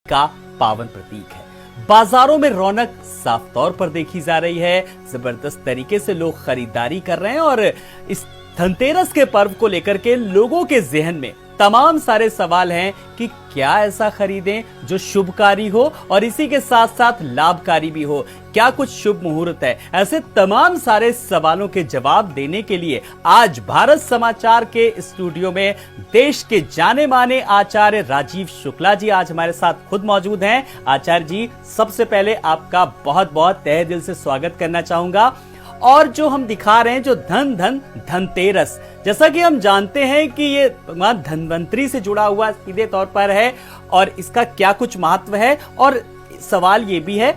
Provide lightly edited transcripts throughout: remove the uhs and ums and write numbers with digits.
का पावन प्रतीक है। बाजारों में रौनक साफ तौर पर देखी जा रही है। जबरदस्त तरीके से लोग खरीदारी कर रहे हैं और इस धनतेरस के पर्व को लेकर के लोगों के जहन में तमाम सारे सवाल हैं कि क्या ऐसा खरीदें जो शुभकारी हो और इसी के साथ साथ लाभकारी भी हो। क्या कुछ शुभ मुहूर्त है? ऐसे तमाम सारे सवालों के जवाब देने के लिए आज भारत समाचार के स्टूडियो में देश के जाने माने आचार्य राजीव शुक्ला जी आज हमारे साथ खुद मौजूद हैं। आचार्य जी, सबसे पहले आपका बहुत बहुत तहे दिल से स्वागत करना चाहूंगा। और जो हम दिखा रहे हैं, जो धनतेरस, जैसा कि हम जानते हैं कि ये भगवान धन्वंतरी से जुड़ा हुआ सीधे तौर पर है और इसका क्या कुछ महत्व है। और सवाल ये भी है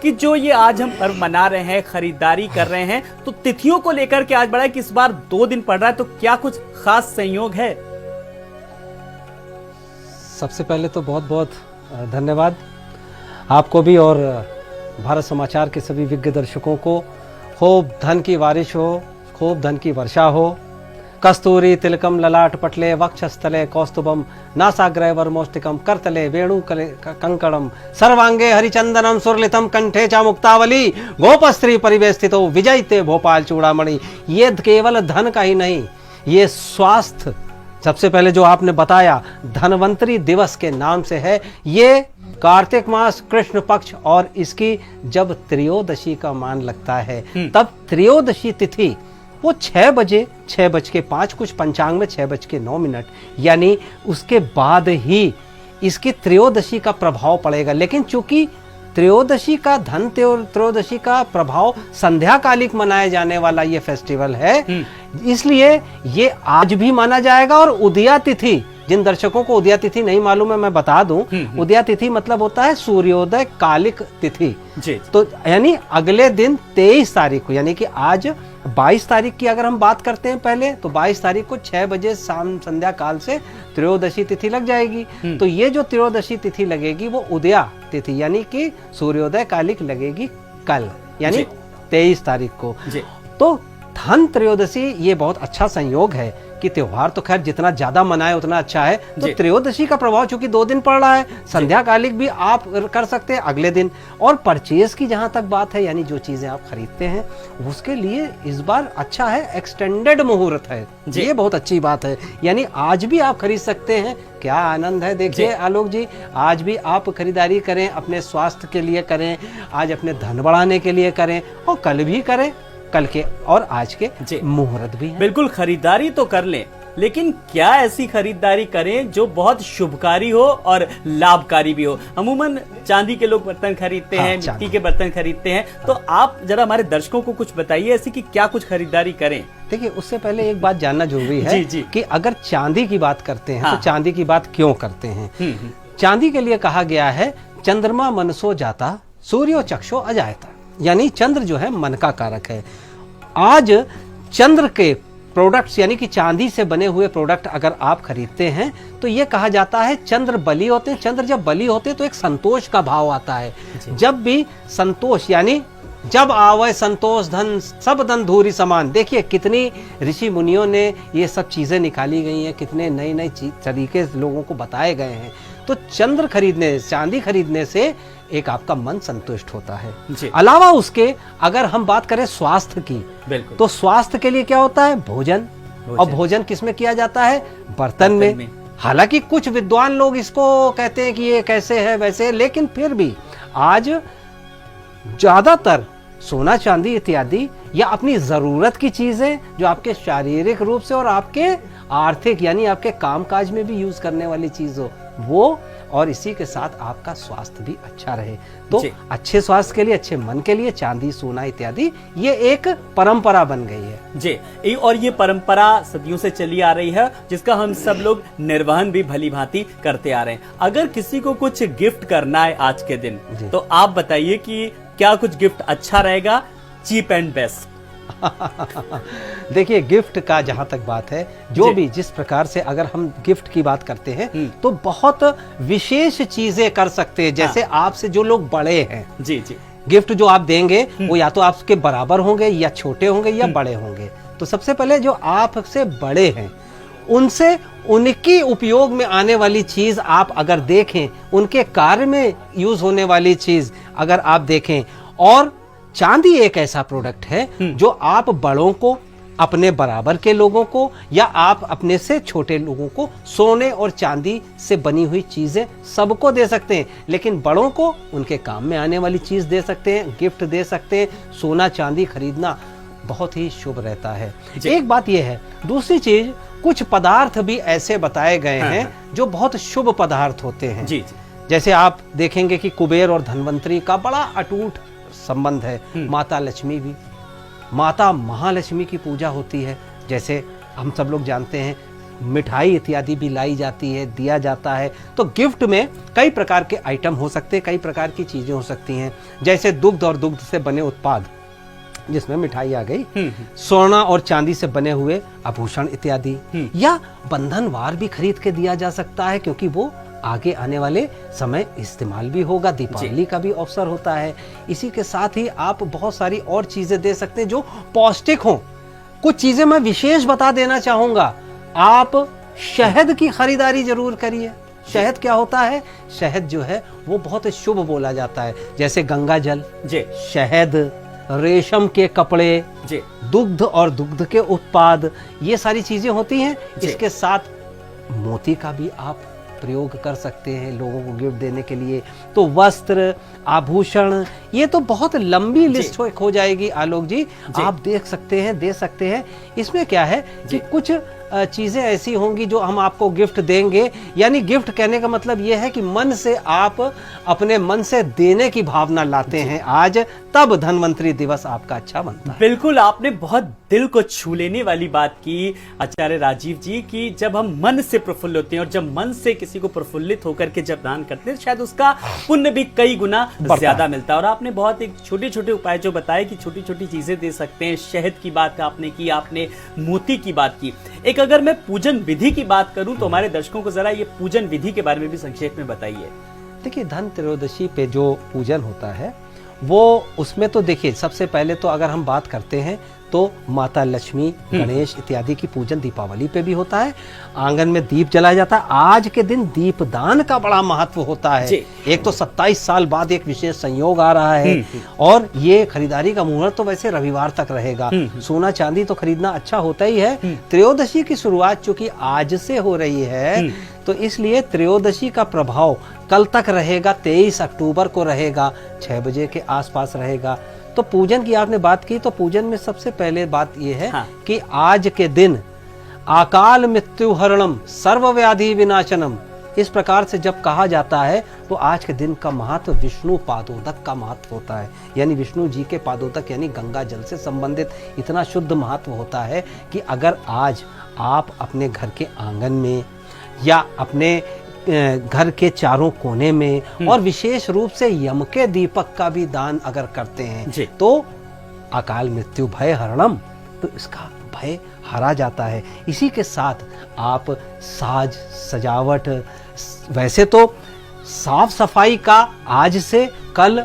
कि जो ये आज हम पर्व मना रहे हैं, खरीदारी कर रहे हैं, तो तिथियों को लेकर के आज बड़ा है कि इस बार 2 दिन पड़ रहा है, तो क्या कुछ खास संयोग है? सबसे पहले तो बहुत बहुत धन्यवाद आपको भी और भारत समाचार के सभी विज्ञ दर्शकों को। खूब धन की बारिश हो, खूब धन की वर्षा हो। कस्तूरी तिलकम ललाट पटले वक्षस्थले कौस्तुभम नासाग्रह वरमोष्टिकम करतले वेणु कंकणम सर्वांगे हरिचंदनम सुरलितम कंठे चा मुक्तावली गोपस्त्री परिवेष्टितो विजयते भोपाल चूड़ामणि। ये केवल धन का ही नहीं, ये स्वास्थ्य, सबसे पहले जो आपने बताया धन्वंतरी दिवस के नाम से है। ये कार्तिक मास कृष्ण पक्ष और इसकी जब त्रयोदशी का मान लगता है तब त्रयोदशी तिथि वो 6:05 कुछ पंचांग में 6:09 यानी उसके बाद ही इसकी त्रयोदशी का प्रभाव पड़ेगा। लेकिन चूंकि त्रयोदशी का त्रयोदशी का प्रभाव संध्याकालिक मनाया जाने वाला ये फेस्टिवल है, इसलिए ये आज भी माना जाएगा। और उदया तिथि, जिन दर्शकों को उदया तिथि नहीं मालूम है मैं बता दूं, उदया तिथि मतलब होता है सूर्योदय कालिक तिथि। तो यानी अगले दिन 23 तारीख को, यानी कि आज 22 तारीख की अगर हम बात करते हैं पहले, तो 22 तारीख को 6 बजे शाम संध्या काल से त्रयोदशी तिथि लग जाएगी। तो ये जो त्रयोदशी तिथि लगेगी वो उदया तिथि यानी कि सूर्योदय कालिक लगेगी कल, यानी 23 तारीख को। तो धन त्रयोदशी ये बहुत अच्छा संयोग है कि त्योहार तो खैर जितना ज्यादा मनाए उतना अच्छा है। तो त्रयोदशी का प्रभाव चूंकि 2 दिन पड़ रहा है, संध्याकालिक भी आप कर सकते हैं अगले दिन। और परचेज की जहां तक बात है, यानी जो चीजें आप खरीदते हैं उसके लिए इस बार अच्छा है, एक्सटेंडेड मुहूर्त है, ये बहुत अच्छी बात है। यानी आज भी आप खरीद सकते हैं। क्या आनंद है। देखिए आलोक जी, आज भी आप खरीदारी करें, अपने स्वास्थ्य के लिए करें, आज अपने धन बढ़ाने के लिए करें और कल भी करें। कल के और आज के मुहूर्त भी है। बिल्कुल, खरीदारी तो कर लें, लेकिन क्या ऐसी खरीदारी करें जो बहुत शुभकारी हो और लाभकारी भी हो। अमूमन चांदी के लोग बर्तन खरीदते हैं, मिट्टी के बर्तन खरीदते हैं, तो आप जरा हमारे दर्शकों को कुछ बताइए ऐसी कि क्या कुछ खरीदारी करें। देखिए, उससे पहले एक बात जानना जरूरी है कि अगर चांदी की बात करते हैं तो चांदी की बात क्यों करते हैं। चांदी के लिए कहा गया है चंद्रमा मनसो जाता सूर्यो चक्षो अजायता, यानी चंद्र जो है मन का कारक है। आज चंद्र के प्रोडक्ट्स यानी कि चांदी से बने हुए प्रोडक्ट अगर आप खरीदते हैं तो ये कहा जाता है चंद्र बली होते हैं। चंद्र जब बली होते हैं तो एक संतोष का भाव आता है। जब भी संतोष, यानी जब आवे संतोष धन सब धन धूरी समान। देखिए कितनी ऋषि मुनियों ने ये सब चीजें निकाली गई हैं, कितने नए नए तरीके लोगों को बताए गए हैं। तो चंद्र खरीदने, चांदी खरीदने से एक आपका मन संतुष्ट होता है। अलावा उसके अगर हम बात करें स्वास्थ्य की, तो स्वास्थ्य के लिए क्या होता है? भोजन। और भोजन किसमें किया जाता है? बर्तन में। हालांकि कुछ विद्वान लोग इसको कहते हैं कि ये कैसे है वैसे, लेकिन फिर भी आज ज्यादातर सोना चांदी इत्यादि या अपनी जरूरत की चीजें जो आपके शारीरिक रूप से और आपके आर्थिक यानी आपके कामकाज में भी यूज करने वाली चीज हो वो, और इसी के साथ आपका स्वास्थ्य भी अच्छा रहे। तो अच्छे स्वास्थ्य के लिए, अच्छे मन के लिए चांदी सोना इत्यादि ये एक परंपरा बन गई है जी। और ये परंपरा सदियों से चली आ रही है, जिसका हम सब लोग निर्वहन भी भली भांति करते आ रहे हैं। अगर किसी को कुछ गिफ्ट करना है आज के दिन, तो आप बताइए कि क्या कुछ गिफ्ट अच्छा रहेगा, चीप एंड बेस्ट? देखिए, गिफ्ट का जहां तक बात है, जो भी जिस प्रकार से अगर हम गिफ्ट की बात करते हैं तो बहुत विशेष चीजें कर सकते हैं। जैसे आपसे जो लोग बड़े हैं, गिफ्ट जो आप देंगे वो या तो आपके बराबर होंगे या छोटे होंगे या बड़े होंगे। तो सबसे पहले जो आपसे बड़े हैं उनसे उनकी उपयोग में आने वाली चीज आप अगर देखें, उनके कार्य में यूज होने वाली चीज अगर आप देखें, और चांदी एक ऐसा प्रोडक्ट है जो आप बड़ों को, अपने बराबर के लोगों को, या आप अपने से छोटे लोगों को सोने और चांदी से बनी हुई चीजें सबको दे सकते हैं, लेकिन बड़ों को उनके काम में आने वाली चीज दे सकते हैं, गिफ्ट दे सकते हैं। सोना चांदी खरीदना बहुत ही शुभ रहता है। एक बात यह है। दूसरी चीज, कुछ पदार्थ भी ऐसे बताए गए हैं जो बहुत शुभ पदार्थ होते हैं। जी। जैसे आप देखेंगे कि कुबेर और धनवंतरी का बड़ा अटूट संबंध है। माता लक्ष्मी भी, माता महालक्ष्मी की पूजा होती है। जैसे हम सब लोग जानते हैं, मिठाई इत्यादि भी लाई जाती है, दिया जाता है। तो गिफ्ट में कई प्रकार के आइटम हो सकते हैं, कई प्रकार की चीजें हो सकती हैं। जैसे दुग्ध और दुग्ध से बने उत्पाद, जिसमें मिठाई आ गई, सोना और चांदी से बने हुए आभूषण इत्यादि, या बंधनवार भी खरीद के दिया जा सकता है, क्योंकि वो आगे आने वाले समय इस्तेमाल भी होगा। दीपावली का भी अवसर होता है। इसी के साथ ही आप बहुत सारी और चीजें दे सकते हैं जो पौष्टिक हों। कुछ चीजें मैं विशेष बता देना चाहूंगा। आप शहद की खरीदारी जरूर करिए। शहद क्या होता है? शहद जो है वो बहुत शुभ बोला जाता है। जैसे गंगा जल, शहद, रेशम के कपड़े, दुग्ध और दुग्ध के उत्पाद, ये सारी चीजें होती हैं। इसके साथ मोती का भी आप प्रयोग कर सकते हैं लोगों को गिफ्ट देने के लिए। तो वस्त्र, आभूषण, ये तो बहुत लंबी लिस्ट हो जाएगी आलोक जी। आप देख सकते हैं, दे सकते हैं। इसमें क्या है कि कुछ चीजें ऐसी होंगी जो हम आपको गिफ्ट देंगे। यानी गिफ्ट कहने का मतलब यह है कि मन से आप अपने मन से देने की भावना लाते हैं आज, तब धनवंतरी दिवस आपका अच्छा बनता है। बिल्कुल, आपने बहुत दिल को छू लेने वाली बात की आचार्य राजीव जी, कि जब हम मन से प्रफुल्ल होते हैं और जब मन से किसी को प्रफुल्लित होकर के जब दान करते हैं, शायद उसका पुण्य भी कई गुना ज्यादा मिलता है। और आपने बहुत एक छोटे छोटे उपाय जो बताए कि छोटी छोटी चीजें दे सकते हैं। शहद की बात आपने की, आपने मोती की बात की। एक अगर मैं पूजन विधि की बात करूं तो हमारे दर्शकों को जरा ये पूजन विधि के बारे में भी संक्षेप में बताइए। देखिए, धन त्रयोदशी पे जो पूजन होता है वो, उसमें तो देखिए सबसे पहले तो अगर हम बात करते हैं तो माता लक्ष्मी, गणेश इत्यादि की पूजन दीपावली पे भी होता है। आंगन में दीप जलाया जाता है। आज के दिन दीपदान का बड़ा महत्व होता है। एक तो 27 साल बाद एक विशेष संयोग आ रहा है, और ये खरीदारी का मुहूर्त तो वैसे रविवार तक रहेगा। सोना चांदी तो खरीदना अच्छा होता ही है। त्रयोदशी की शुरुआत चूंकि आज से हो रही है, तो इसलिए त्रयोदशी का प्रभाव कल तक रहेगा। 23 अक्टूबर को रहेगा, 6 बजे के आसपास रहेगा। तो पूजन की आपने बात की, तो पूजन में सबसे पहले बात यह है कि आज के दिन अकाल मृत्यु हरणम सर्व व्याधि विनाशनम, इस प्रकार से जब कहा जाता है तो आज के दिन का महत्व विष्णु पादोदक का महत्व होता है। यानी विष्णु जी के पादोदक यानी गंगा जल से संबंधित इतना शुद्ध महत्व होता है कि अगर आज आप अपने घर के आंगन में या अपने घर के चारों कोने में और विशेष रूप से यम के दीपक का भी दान अगर करते हैं तो अकाल मृत्यु भय हरणम, तो इसका भय हरा जाता है। इसी के साथ आप साज सजावट, वैसे तो साफ सफाई का आज से कल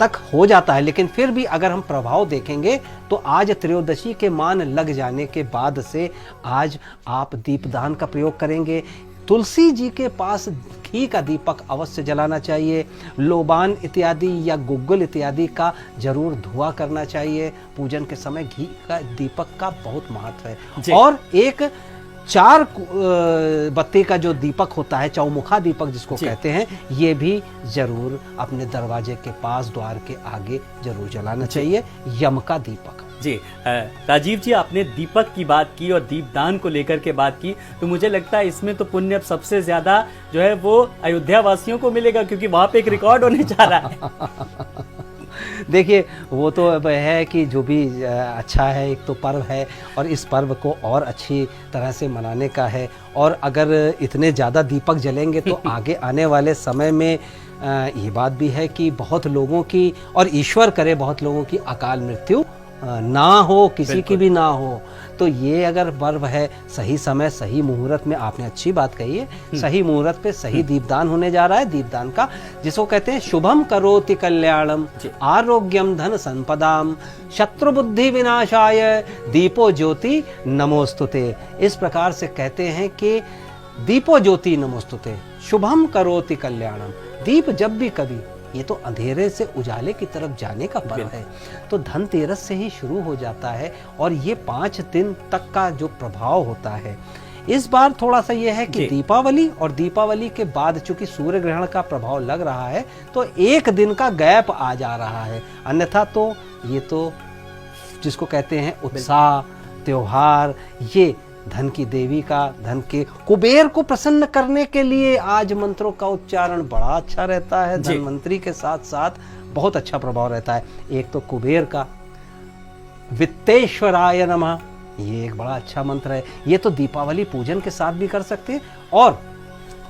तक हो जाता है, लेकिन फिर भी अगर हम प्रभाव देखेंगे तो आज त्रयोदशी के मान लग जाने के बाद से आज आप दीपदान का प्रयोग करेंगे। तुलसी जी के पास घी का दीपक अवश्य जलाना चाहिए। लोबान इत्यादि या गुग्गल इत्यादि का जरूर धुआं करना चाहिए। पूजन के समय घी का दीपक का बहुत महत्व है। और एक 4 बत्ती का जो दीपक होता है, चौमुखा दीपक जिसको कहते हैं, ये भी जरूर अपने दरवाजे के पास, द्वार के आगे जरूर जलाना चाहिए, यम का दीपक। जी राजीव जी, आपने दीपक की बात की और दीपदान को लेकर के बात की, तो मुझे लगता है इसमें तो पुण्य अब सबसे ज्यादा जो है वो अयोध्या वासियों को मिलेगा, क्योंकि वहां पे एक रिकॉर्ड होने जा रहा है। देखिए, वो तो अब है कि जो भी अच्छा है, एक तो पर्व है और इस पर्व को और अच्छी तरह से मनाने का है। और अगर इतने ज़्यादा दीपक जलेंगे तो आगे आने वाले समय में ये बात भी है कि बहुत लोगों की, और ईश्वर करे बहुत लोगों की अकाल मृत्यु ना हो, किसी की भी ना हो। तो ये अगर पर्व है, सही समय सही मुहूर्त में, आपने अच्छी बात कही है, सही मुहूर्त पे सही दीपदान होने जा रहा है। दीपदान का जिसको कहते हैं शुभम करोति कल्याणम आरोग्यम धन संपदाम शत्रु बुद्धि विनाशाय दीपो ज्योति नमोस्तुते। इस प्रकार से कहते हैं कि दीपो ज्योति नमोस्तुते, शुभम करोति कल्याणम। दीप जब भी कभी, ये तो अंधेरे से उजाले की तरफ जाने का पर्व है, तो धनतेरस से ही शुरू हो जाता है और ये 5 दिन तक का जो प्रभाव होता है। इस बार थोड़ा सा ये है कि दीपावली और दीपावली के बाद चूंकि सूर्य ग्रहण का प्रभाव लग रहा है तो 1 दिन का गैप आ जा रहा है, अन्यथा तो ये तो जिसको कहते हैं उत्साह, त्योहार, ये धन की देवी का, धन के कुबेर को प्रसन्न करने के लिए आज मंत्रों का उच्चारण बड़ा अच्छा रहता है। धनवंतरी के साथ साथ बहुत अच्छा प्रभाव रहता है। एक तो कुबेर का वित्तेश्वराय नमः, ये एक बड़ा अच्छा मंत्र है। ये तो दीपावली पूजन के साथ भी कर सकते हैं। और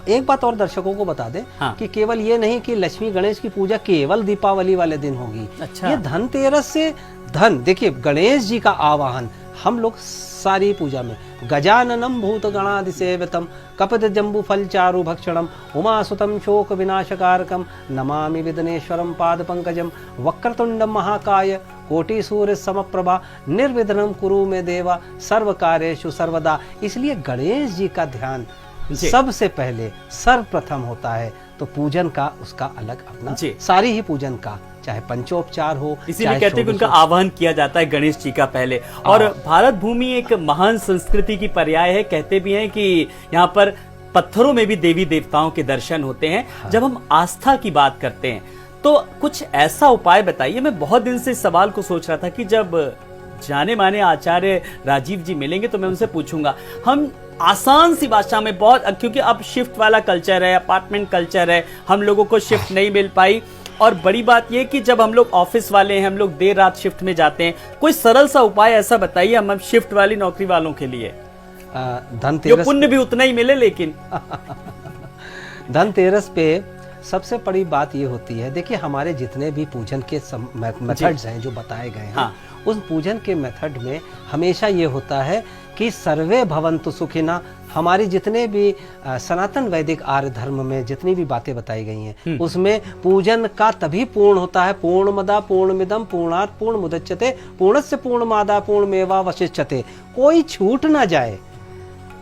एक बात और दर्शकों को बता दें कि केवल ये नहीं कि लक्ष्मी गणेश की पूजा केवल दीपावली वाले दिन होगी। अच्छा। ये धनतेरस से धन, देखिए गणेश जी का आवाहन हम लोग सारी पूजा में गजाननम भूत गणाधिसेवितम कपित जम्बू फल चारु भक्षणम उमासुतम शोक विनाशकारकम नमामि विघ्नेश्वरम पाद पंकजम वक्रतुंडम महाकाय कोटि सूर्य समप्रभा निर्विघ्नं कुरु मे देवा सर्व कार्येषु सर्वदा। इसलिए गणेश जी का ध्यान सबसे पहले सर्वप्रथम होता है, तो पूजन का उसका अलग अपना, सारी ही पूजन का, चाहे पंचोपचार हो, इसीलिए कहते हैं कि उनका आह्वान किया जाता है गणेश जी का पहले। और भारत भूमि एक महान संस्कृति की पर्याय है। कहते भी हैं कि यहाँ पर पत्थरों में भी देवी देवताओं के दर्शन होते हैं। जब हम आस्था की बात करते हैं तो कुछ ऐसा उपाय बताइए। मैं बहुत दिन से इस सवाल को सोच रहा था कि जब जाने माने आचार्य राजीव जी मिलेंगे तो मैं उनसे पूछूंगा। हम आसान सी भाषा में बहुत, क्योंकि अब शिफ्ट वाला कल्चर है, अपार्टमेंट कल्चर है, हम लोगों को शिफ्ट नहीं मिल पाई। और बड़ी बात यह कि जब हम लोग ऑफिस वाले हैं, हम लोग देर रात शिफ्ट में जाते हैं, कोई सरल सा उपाय ऐसा बताइए हम शिफ्ट वाली नौकरी वालों के लिए, धनतेरस पुण्य भी उतना ही मिले। लेकिन धनतेरस पे सबसे बड़ी बात ये होती है, देखिए हमारे जितने भी पूजन के मेथड्स हैं जो बताए गए हैं, उस पूजन के मेथड में हमेशा ये होता है कि सर्वे भवन्तु सुखिना। हमारी जितने भी सनातन वैदिक आर्य धर्म में जितनी भी बातें बताई गई हैं उसमें पूजन का तभी पूर्ण होता है, पूर्णमदा पूर्णमिदं पूर्णात् पूर्णमुदच्यते पूर्णस्य पूर्णमादा पूर्णमेवावशिष्यते। कोई छूट ना जाए।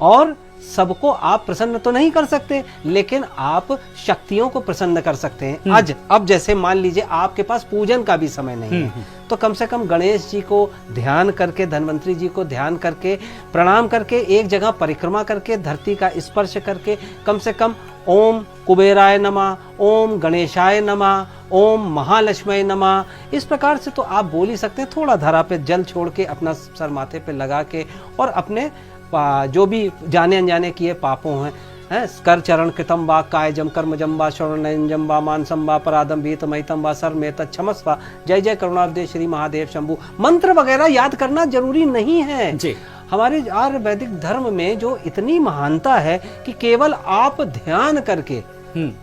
और सबको आप प्रसन्न तो नहीं कर सकते, लेकिन आप शक्तियों को प्रसन्न कर सकते हैं। आज अब जैसे मान लीजिए आपके पास पूजन का भी समय नहीं है, तो कम से कम गणेश जी को ध्यान करके, धनवंतरी जी को ध्यान करके, प्रणाम करके, एक जगह परिक्रमा करके, धरती का स्पर्श करके, कम से कम ओम कुबेराय नमः, ओम गणेशाय नमः, ओम महालक्ष्मी नमः, इस प्रकार से तो आप बोल ही सकते हैं। थोड़ा धरा पे जल छोड़ के अपना सर माथे पे लगा के, और अपने जो भी जाने अनजाने किए पापों हैं, कर चरण कृतम बा कायजम कर्मजम बा श्रवणजम बा मानसम बा परादम भीत महितम बा सर में क्षमस्वा जय जय करुणाब्दे श्री महादेव शंभु, मंत्र वगैरह याद करना जरूरी नहीं है जी। हमारे आर्य वैदिक धर्म में जो इतनी महानता है कि केवल आप ध्यान करके,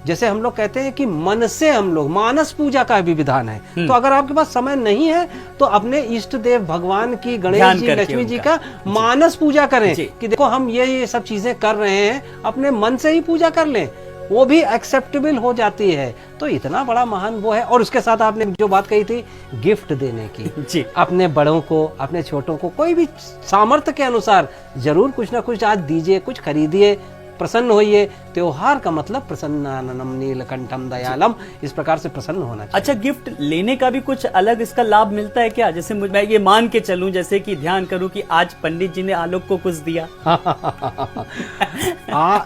जैसे हम लोग कहते हैं कि मन से हम लोग, मानस पूजा का भी विधान है। तो अगर आपके पास समय नहीं है तो अपने इष्ट देव भगवान की, गणेश जी, लक्ष्मी जी का मानस पूजा करें कि देखो हम ये सब चीजें कर रहे हैं, अपने मन से ही पूजा कर लें, वो भी एक्सेप्टेबल हो जाती है। तो इतना बड़ा महान वो है। और उसके साथ आपने जो बात कही थी गिफ्ट देने की जी, अपने बड़ों को, अपने छोटों को, कोई भी सामर्थ्य के अनुसार जरूर कुछ ना कुछ आज दीजिए, कुछ खरीदिए, प्रसन्न होइए। त्योहार का मतलब प्रसन्नाननम नीलकंठम दयालम, इस प्रकार से प्रसन्न होना चाहिए। अच्छा, गिफ्ट लेने का भी कुछ अलग इसका लाभ मिलता है क्या? जैसे मैं ये मान के चलूं, जैसे कि ध्यान करूं कि आज पंडित जी ने आलोक को कुछ दिया।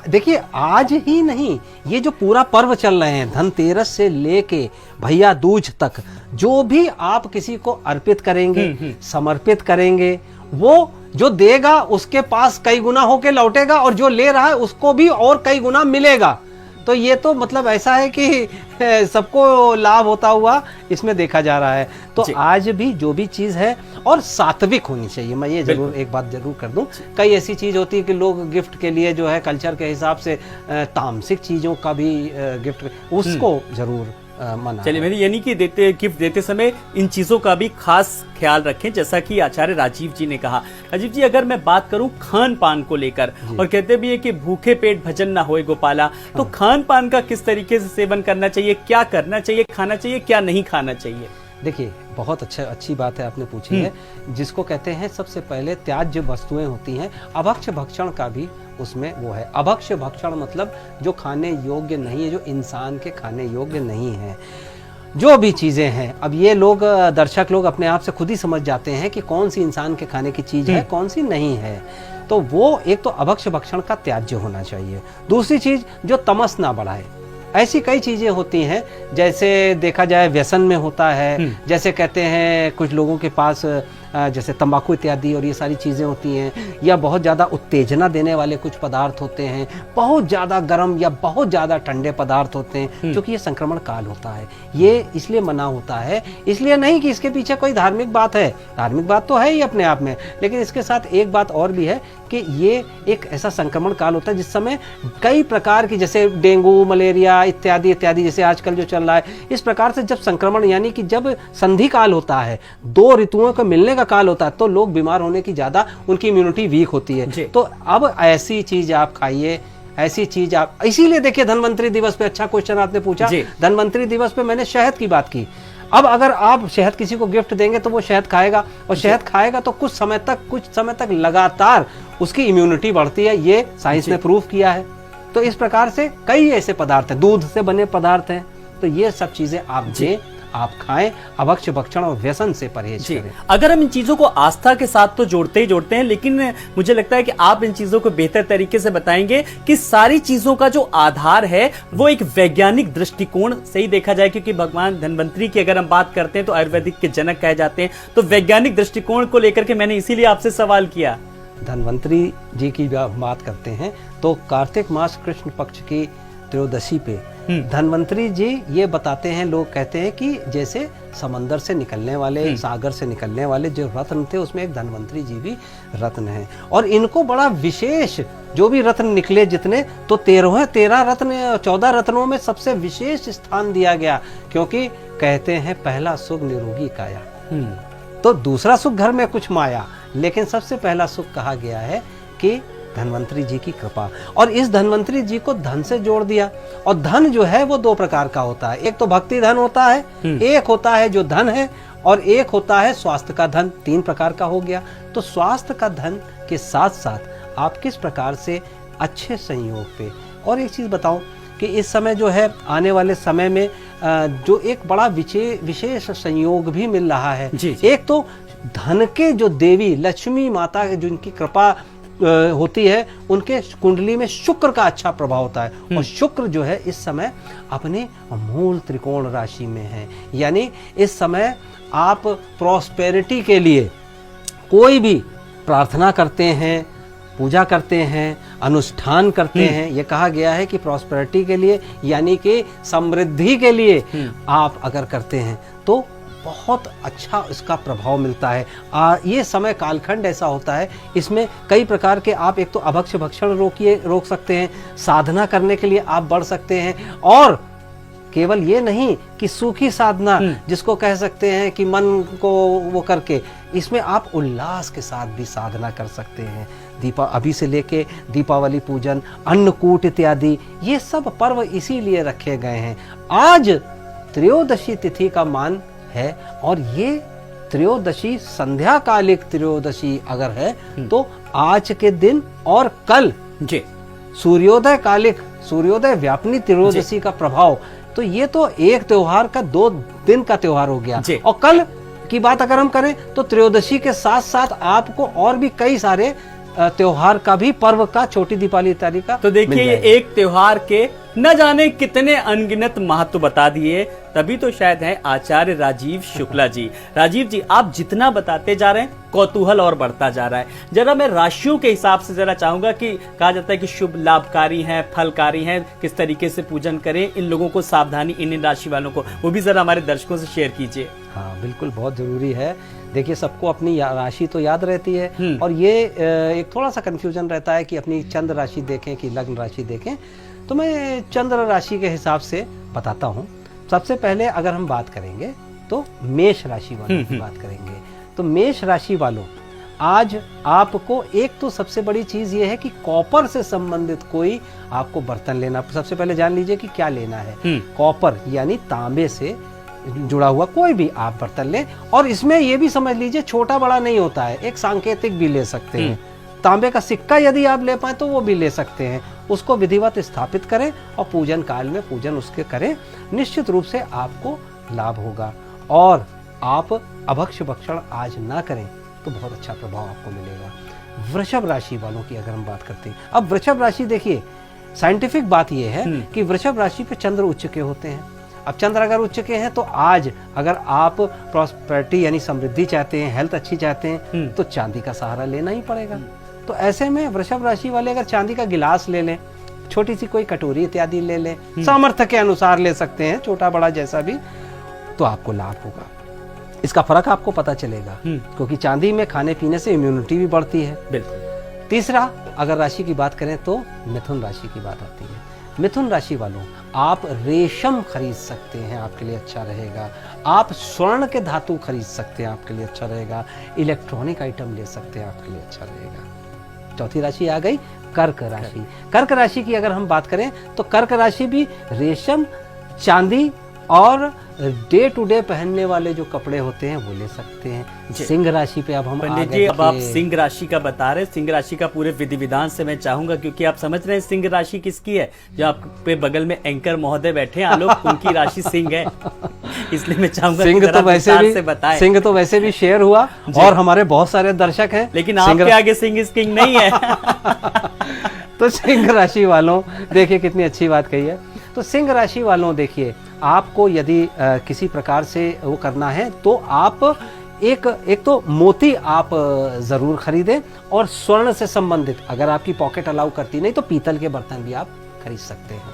देखिए आज ही नहीं, ये जो पूरा पर्व चल रहे हैं, धनतेरस से लेके भैया दूज तक, जो भी आप किसी को अर्पित करेंगे, समर्पित करेंगे, वो जो देगा उसके पास कई गुना होके लौटेगा, और जो ले रहा है उसको भी और कई गुना मिलेगा। तो ये तो मतलब ऐसा है कि सबको लाभ होता हुआ इसमें देखा जा रहा है। तो आज भी जो भी चीज है और सात्विक होनी चाहिए। मैं ये जरूर एक बात जरूर कर दूं, कई ऐसी चीज होती है कि लोग गिफ्ट के लिए जो है कल्चर के हिसाब से तामसिक चीजों का भी गिफ्ट, उसको जरूर मना चलिए, है। मेरी यानी कि गिफ्ट देते समय इन चीजों का भी खास ख्याल रखें, जैसा कि आचार्य राजीव जी ने कहा। राजीव जी, अगर मैं बात करूं खान पान को लेकर, और कहते भी है कि भूखे पेट भजन ना होए गोपाला, तो खान पान का किस तरीके से सेवन करना चाहिए, क्या करना चाहिए, खाना चाहिए, क्या नहीं खाना चाहिए? देखिए, बहुत अच्छी बात है आपने पूछी है, जिसको कहते हैं सबसे पहले त्याज्य वस्तुएं होती हैं, अभक्ष्य भक्षण का भी उसमें वो है। अभक्ष्य भक्षण मतलब जो खाने योग्य नहीं है, जो इंसान के खाने योग्य नहीं है, जो भी चीजें हैं। अब ये लोग दर्शक लोग अपने आप से खुद ही समझ जाते हैं कि कौन सी इंसान के खाने की चीज है, कौन सी नहीं है। तो वो एक तो अभक्ष्य भक्षण का त्याज्य होना चाहिए। दूसरी चीज, जो तमस ना बढ़ाए। ऐसी कई चीजें होती हैं, जैसे देखा जाए व्यसन में होता है, जैसे कहते हैं कुछ लोगों के पास जैसे तंबाकू इत्यादि और ये सारी चीज़ें होती हैं, या बहुत ज़्यादा उत्तेजना देने वाले कुछ पदार्थ होते हैं, बहुत ज़्यादा गर्म या बहुत ज़्यादा ठंडे पदार्थ होते हैं, क्योंकि ये संक्रमण काल होता है। ये इसलिए मना होता है, इसलिए नहीं कि इसके पीछे कोई धार्मिक बात है, धार्मिक बात तो है ही अपने आप में, लेकिन इसके साथ एक बात और भी है कि ये एक ऐसा संक्रमण काल होता है जिस समय कई प्रकार की, जैसे डेंगू, मलेरिया इत्यादि इत्यादि, जैसे आजकल जो चल रहा है, इस प्रकार से जब संक्रमण, यानी कि जब संधि काल होता है, दो ऋतुओं का मिलने का काल होता है, तो लोग बीमार होने की ज्यादा, उनकी इम्यूनिटी वीक होती है। तो अब ऐसी चीज आप खाइए, ऐसी चीज आप, इसीलिए देखिए धन्वंतरि दिवस पे, अच्छा क्वेश्चन आपने पूछा, धन्वंतरि दिवस पे मैंने शहद की बात की। अब अगर आप शहद किसी को गिफ्ट देंगे तो वो शहद खाएगा, और शहद खाएगा तो कुछ समय तक लगातार उसकी इम्यूनिटी बढ़ती है, ये साइंस ने प्रूव किया है। तो इस प्रकार से कई ऐसे पदार्थ हैं, दूध से बने पदार्थ हैं, तो ये सब चीजें आप दें, आप खाएं, अभक्ष्य भक्षण और व्यसन से परहेज करें। अगर हम इन चीजों को आस्था के साथ तो जोड़ते ही जोड़ते हैं, लेकिन मुझे लगता है कि आप इन चीजों को बेहतर तरीके से बताएंगे कि सारी चीजों का जो आधार है वो एक वैज्ञानिक दृष्टिकोण से ही देखा जाए, क्योंकि भगवान धन्वंतरि की अगर हम बात करते हैं तो आयुर्वेदिक के जनक कहे जाते हैं। तो वैज्ञानिक दृष्टिकोण को लेकर के मैंने इसीलिए आपसे सवाल किया। धन्वंतरि जी की बात करते हैं तो कार्तिक मास कृष्ण पक्ष की त्रयोदशी पे धन्वंतरि जी ये बताते हैं, लोग कहते हैं कि जैसे समंदर से निकलने वाले, सागर से निकलने वाले जो रत्न थे, उसमें एक धन्वंतरि जी भी रत्न है। और इनको बड़ा विशेष, जो भी रत्न निकले जितने, तो 13 रत्न, 14 रत्नों में सबसे विशेष स्थान दिया गया, क्योंकि कहते हैं पहला सुख निरोगी काया, तो दूसरा सुख घर में कुछ माया, लेकिन सबसे पहला सुख कहा गया है कि धन्वंतरि जी की कृपा। और इस धन्वंतरि जी को धन से जोड़ दिया। और धन जो है वो दो प्रकार का होता है, एक तो भक्ति धन होता है, एक होता है जो धन है, और एक होता है स्वास्थ्य का धन। 3 प्रकार का हो गया। तो स्वास्थ्य का धन के साथ साथ आप किस प्रकार से अच्छे संयोग पे, और एक चीज बताऊं कि इस समय जो है, आने वाले समय में जो एक बड़ा विशेष संयोग भी मिल रहा है। एक तो धन के जो देवी लक्ष्मी माता, जिनकी कृपा होती है, उनके कुंडली में शुक्र का अच्छा प्रभाव होता है। और शुक्र जो है इस समय अपने मूल त्रिकोण राशि में है, यानी इस समय आप प्रॉस्पेरिटी के लिए कोई भी प्रार्थना करते हैं, पूजा करते हैं, अनुष्ठान करते हैं, ये कहा गया है कि प्रॉस्पेरिटी के लिए, यानी कि समृद्धि के लिए आप अगर करते हैं तो बहुत अच्छा इसका प्रभाव मिलता है। ये समय कालखंड ऐसा होता है, इसमें कई प्रकार के आप, एक तो अभक्ष्य भक्षण रोक सकते हैं, साधना करने के लिए आप बढ़ सकते हैं, और केवल ये नहीं कि सूखी साधना जिसको कह सकते हैं कि मन को वो करके, इसमें आप उल्लास के साथ भी साधना कर सकते हैं। अभी से लेके दीपावली पूजन, अन्नकूट इत्यादि, ये सब पर्व इसीलिए रखे गए हैं। आज त्रयोदशी तिथि का मान है, और ये त्रयोदशी संध्याकालिक त्रयोदशी अगर है तो आज के दिन और कल सूर्योदय कालिक, सूर्योदय व्यापनी त्रयोदशी का प्रभाव, तो ये तो एक त्योहार का 2 दिन का त्योहार हो गया। और कल की बात अगर हम करें तो त्रयोदशी के साथ साथ आपको और भी कई सारे त्योहार का भी, पर्व का, छोटी दीपावली इत्यादि का। तो देखिए, ये एक त्योहार के न जाने कितने अनगिनत महत्व बता दिए, तभी तो शायद है आचार्य राजीव शुक्ला जी। राजीव जी, आप जितना बताते जा रहे हैं कौतूहल और बढ़ता जा रहा है। जरा मैं राशियों के हिसाब से जरा चाहूंगा कि कहा जाता है कि शुभ लाभकारी हैं, फलकारी हैं, किस तरीके से पूजन करें, इन लोगों को सावधानी, इन राशि वालों को, वो भी जरा हमारे दर्शकों से शेयर कीजिए। हाँ बिल्कुल, बहुत जरूरी है। देखिए, सबको अपनी राशि तो याद रहती है, और ये एक थोड़ा सा कंफ्यूजन रहता है कि अपनी चंद्र राशि देखें कि लग्न राशि देखें। तो मैं चंद्र राशि के हिसाब से बताता हूँ। सबसे पहले अगर हम बात करेंगे तो मेष राशि वालों की बात करेंगे। तो मेष राशि वालों, आज आपको एक तो सबसे बड़ी चीज ये है कि कॉपर से संबंधित कोई आपको बर्तन लेना। सबसे पहले जान लीजिए कि क्या लेना है। कॉपर यानी तांबे से जुड़ा हुआ कोई भी आप बर्तन लें, और इसमें ये भी समझ लीजिए छोटा बड़ा नहीं होता है, एक सांकेतिक भी ले सकते हैं। तांबे का सिक्का यदि आप ले पाए तो वो भी ले सकते हैं। उसको विधिवत स्थापित करें और पूजन काल में पूजन उसके करें, निश्चित रूप से आपको लाभ होगा। और आप अभक्ष भक्षण आज ना करें तो बहुत अच्छा प्रभाव आपको मिलेगा। वृषभ राशि वालों की अगर हम बात करते हैं, अब वृषभ राशि देखिए, साइंटिफिक बात यह है कि वृषभ राशि पे चंद्र उच्च के होते हैं। अब चंद्र अगर उच्च के हैं तो आज अगर आप प्रॉस्पेरिटी यानी समृद्धि चाहते हैं, हेल्थ अच्छी चाहते हैं, तो चांदी का सहारा लेना ही पड़ेगा। तो ऐसे में वृषभ राशि वाले अगर चांदी का गिलास ले लें, छोटी सी कोई कटोरी इत्यादि ले लें, सामर्थ्य के अनुसार ले सकते हैं, छोटा बड़ा जैसा भी, तो आपको लाभ होगा। इसका फर्क आपको पता चलेगा, क्योंकि चांदी में खाने पीने से इम्यूनिटी भी बढ़ती है। बिल्कुल। तीसरा, अगर राशि की बात करें तो मिथुन राशि की बात आती है। मिथुन राशि वालों, आप रेशम खरीद सकते हैं, आपके लिए अच्छा रहेगा। आप स्वर्ण के धातु खरीद सकते हैं, आपके लिए अच्छा रहेगा। इलेक्ट्रॉनिक आइटम ले सकते हैं, आपके लिए अच्छा रहेगा। चौथी राशि आ गई कर्क राशि। कर्क राशि की अगर हम बात करें तो कर्क राशि भी रेशम, चांदी और डे टू डे पहनने वाले जो कपड़े होते हैं वो ले सकते हैं। सिंह राशि पे अब हम पंडित जी, अब आप सिंह राशि का बता रहे, सिंह राशि का पूरे विधि विधान से मैं चाहूंगा, क्योंकि आप समझ रहे हैं सिंह राशि किसकी है। जो आप पे बगल में एंकर महोदय बैठे हैं आलोक, उनकी राशि सिंह है, इसलिए मैं चाहूंगा सिंह तो वैसे भी बताएं। सिंह तो वैसे भी शेयर हुआ और हमारे बहुत सारे दर्शक हैं, लेकिन आपके आगे सिंह इज किंग नहीं है। तो सिंह राशि वालों, देखिए कितनी अच्छी बात कही है। तो सिंह राशि वालों, देखिए आपको यदि किसी प्रकार से वो करना है तो आप एक तो मोती आप जरूर खरीदें, और स्वर्ण से संबंधित अगर आपकी पॉकेट अलाउ करती नहीं तो पीतल के बर्तन भी आप खरीद सकते हैं।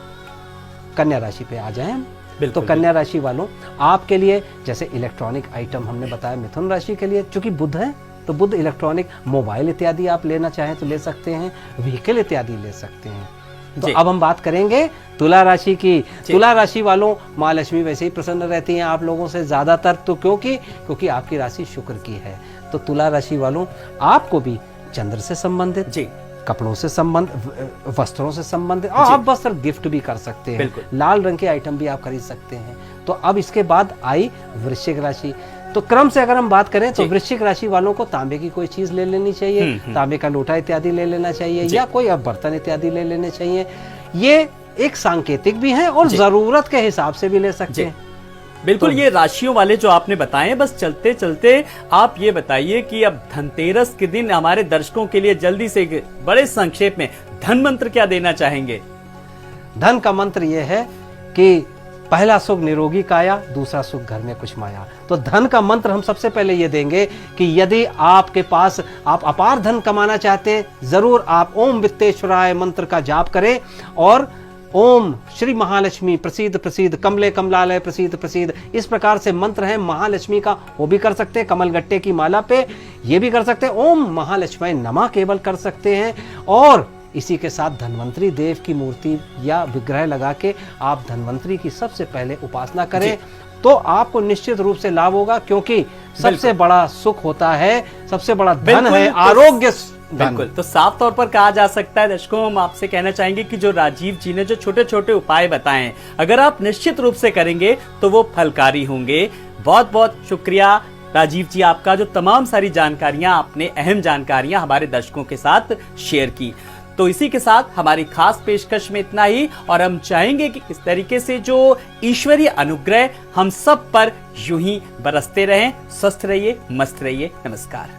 कन्या राशि पे आ जाएं हम। तो कन्या राशि वालों, आपके लिए जैसे इलेक्ट्रॉनिक आइटम हमने बताया, मिथुन राशि के लिए चूंकि बुध है तो बुध इलेक्ट्रॉनिक मोबाइल इत्यादि आप लेना चाहें तो ले सकते हैं, व्हीकल इत्यादि ले सकते हैं। तो अब हम बात करेंगे तुला राशि की। तुला राशि वालों, माँ लक्ष्मी वैसे ही प्रसन्न रहती हैं आप लोगों से ज्यादातर, तो क्योंकि आपकी राशि शुक्र की है। तो तुला राशि वालों, आपको भी चंद्र से संबंधित, कपड़ों से संबंधित, वस्त्रों से संबंधित, और आप वस्त्र गिफ्ट भी कर सकते हैं। लाल रंग के आइटम भी आप खरीद सकते हैं। तो अब इसके बाद आई वृश्चिक राशि। तो क्रम से अगर हम बात करें तो वृश्चिक राशि वालों को तांबे की कोई चीज ले लेनी चाहिए, तांबे का लोटा इत्यादि ले लेना चाहिए, या कोई अब बर्तन इत्यादि ले लेने चाहिए। ये एक सांकेतिक भी है और जरूरत के हिसाब से भी ले सकते हैं। बिल्कुल। ये राशियों वाले जो आपने बताए, बस चलते चलते आप ये बताइए कि अब धनतेरस के दिन हमारे दर्शकों के लिए जल्दी से बड़े संक्षेप में धन मंत्र क्या देना चाहेंगे? धन का मंत्र यह है कि पहला सुख निरोगी काया, दूसरा सुख घर में कुछ माया। तो धन का मंत्र हम सबसे पहले ये देंगे कि यदि आपके पास आप अपार धन कमाना चाहते हैं, जरूर आप ओम वित्तेश्वराय मंत्र का जाप करें, और ओम श्री महालक्ष्मी प्रसीद प्रसीद, कमले कमलालय प्रसीद प्रसीद, इस प्रकार से मंत्र है महालक्ष्मी का, वो भी कर सकते हैं। कमल गट्टे की माला पे ये भी कर सकते हैं। ओम महालक्ष्मी नमः केवल कर सकते हैं। और इसी के साथ धन्वंतरी देव की मूर्ति या विग्रह लगा के आप धन्वंतरी की सबसे पहले उपासना करें, तो आपको निश्चित रूप से लाभ होगा, क्योंकि सबसे बड़ा सुख होता है, सबसे बड़ा धन है आरोग्य। बिल्कुल। तो साफ तौर पर कहा जा सकता है दर्शकों, हम आपसे कहना चाहेंगे कि जो राजीव जी ने जो छोटे छोटे उपाय बताए हैं, अगर आप निश्चित रूप से करेंगे तो वो फलकारी होंगे। बहुत बहुत शुक्रिया राजीव जी आपका, जो तमाम सारी जानकारियां आपने, अहम जानकारियां हमारे दर्शकों के साथ शेयर की। तो इसी के साथ हमारी खास पेशकश में इतना ही, और हम चाहेंगे कि इस तरीके से जो ईश्वरीय अनुग्रह हम सब पर यूं ही बरसते रहें। स्वस्थ रहिए, मस्त रहिए। नमस्कार।